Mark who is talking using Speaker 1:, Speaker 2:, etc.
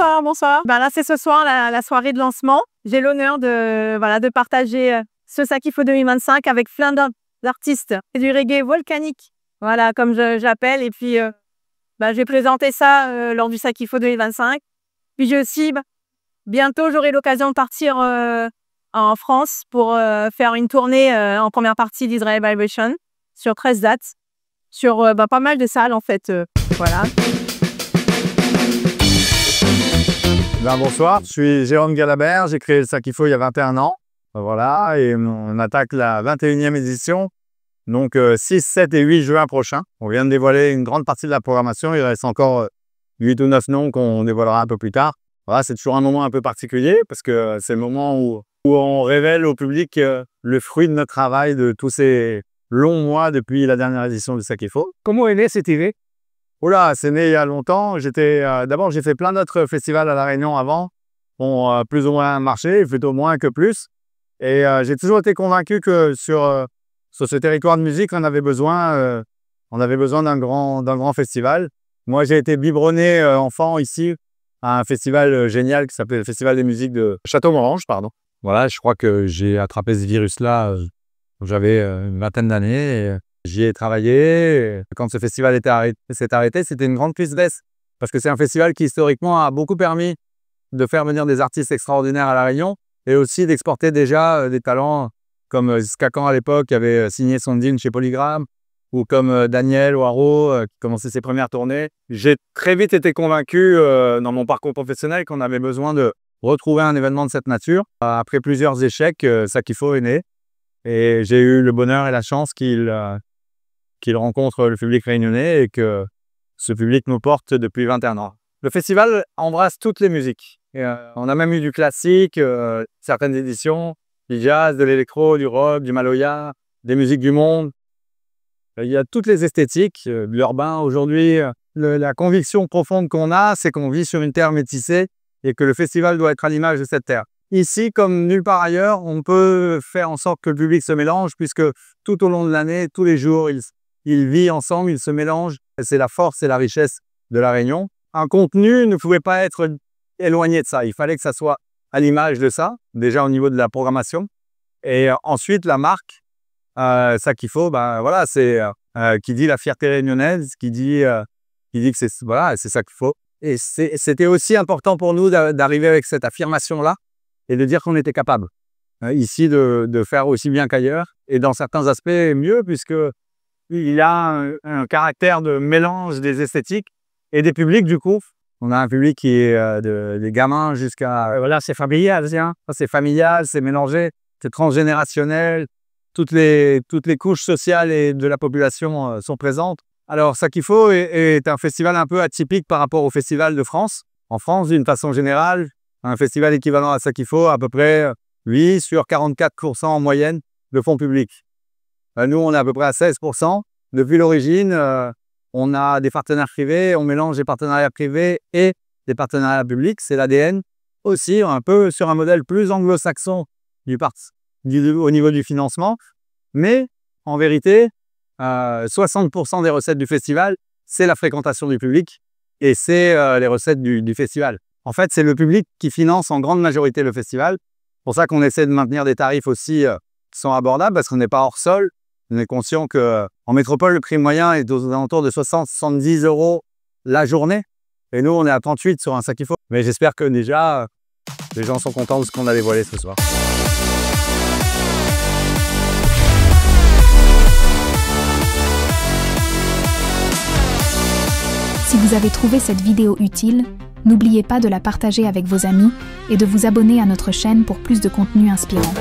Speaker 1: Bonsoir, bonsoir. Ben là, c'est ce soir la soirée de lancement. J'ai l'honneur de partager ce Sakifo 2025 avec plein d'artistes et du reggae volcanique. Voilà, comme j'appelle. Et puis, je vais présenter ça lors du Sakifo 2025. Puis j'ai aussi, bientôt, j'aurai l'occasion de partir en France pour faire une tournée en première partie d'Israël Vibration sur 13 dates, sur pas mal de salles en fait. Voilà.
Speaker 2: Bonsoir, je suis Jérôme Galabert, j'ai créé le Sakifo il y a 21 ans. Voilà, et on attaque la 21e édition, donc 6, 7 et 8 juin prochain. On vient de dévoiler une grande partie de la programmation, il reste encore 8 ou 9 noms qu'on dévoilera un peu plus tard. Voilà, c'est toujours un moment un peu particulier parce que c'est le moment où on révèle au public le fruit de notre travail de tous ces longs mois depuis la dernière édition du Sakifo.
Speaker 3: Comment est né cette idée?
Speaker 2: Oula, c'est né il y a longtemps. D'abord, j'ai fait plein d'autres festivals à La Réunion avant, plus ou moins marché, plutôt moins que plus. Et j'ai toujours été convaincu que sur ce territoire de musique, on avait besoin d'un grand festival. Moi, j'ai été biberonné enfant ici à un festival génial qui s'appelait le Festival des musiques de Château-Morange, pardon. Voilà, je crois que j'ai attrapé ce virus-là quand j'avais une vingtaine d'années. J'y ai travaillé. Quand ce festival s'est arrêté, c'était une grande tristesse parce que c'est un festival qui historiquement a beaucoup permis de faire venir des artistes extraordinaires à La Réunion et aussi d'exporter déjà des talents comme Skakan à l'époque qui avait signé son deal chez Polygram ou comme Daniel Waro qui commençait ses premières tournées. J'ai très vite été convaincu dans mon parcours professionnel qu'on avait besoin de retrouver un événement de cette nature. Après plusieurs échecs, Sakifo est né et j'ai eu le bonheur et la chance qu'il rencontre le public réunionnais et que ce public nous porte depuis 21 ans. Le festival embrasse toutes les musiques. Et, on a même eu du classique, certaines éditions, du jazz, de l'électro, du rock, du maloya, des musiques du monde. Il y a toutes les esthétiques, l'urbain aujourd'hui. La conviction profonde qu'on a, c'est qu'on vit sur une terre métissée et que le festival doit être à l'image de cette terre. Ici, comme nulle part ailleurs, on peut faire en sorte que le public se mélange puisque tout au long de l'année, tous les jours, il vit ensemble, il se mélange. C'est la force et la richesse de La Réunion. Un contenu ne pouvait pas être éloigné de ça. Il fallait que ça soit à l'image de ça, déjà au niveau de la programmation. Et ensuite, la marque, Sakifo, voilà, c'est qui dit la fierté réunionnaise, qui dit que c'est Sakifo. Et c'était aussi important pour nous d'arriver avec cette affirmation-là et de dire qu'on était capable ici de faire aussi bien qu'ailleurs. Et dans certains aspects, mieux, puisque il a un caractère de mélange des esthétiques et des publics, du coup. On a un public qui est des gamins jusqu'à...
Speaker 3: Voilà, c'est familial, hein.
Speaker 2: C'est familial, c'est mélangé, c'est transgénérationnel. Toutes les couches sociales et de la population sont présentes. Alors, Sakifo est un festival un peu atypique par rapport au festival de France. En France, d'une façon générale, un festival équivalent à Sakifo, à peu près 8 sur 44% en moyenne de fonds publics. Nous, on est à peu près à 16%. Depuis l'origine, on a des partenaires privés, on mélange des partenariats privés et des partenariats publics. C'est l'ADN aussi, un peu sur un modèle plus anglo-saxon au niveau du financement. Mais en vérité, 60% des recettes du festival, c'est la fréquentation du public et c'est les recettes du festival. En fait, c'est le public qui finance en grande majorité le festival. C'est pour ça qu'on essaie de maintenir des tarifs aussi qui sont abordables parce qu'on n'est pas hors sol. On est conscient qu'en métropole, le prix moyen est aux alentours de 60-70 € la journée. Et nous, on est à 38 sur un Sakifo. Mais j'espère que déjà, les gens sont contents de ce qu'on a dévoilé ce soir.
Speaker 4: Si vous avez trouvé cette vidéo utile, n'oubliez pas de la partager avec vos amis et de vous abonner à notre chaîne pour plus de contenu inspirant.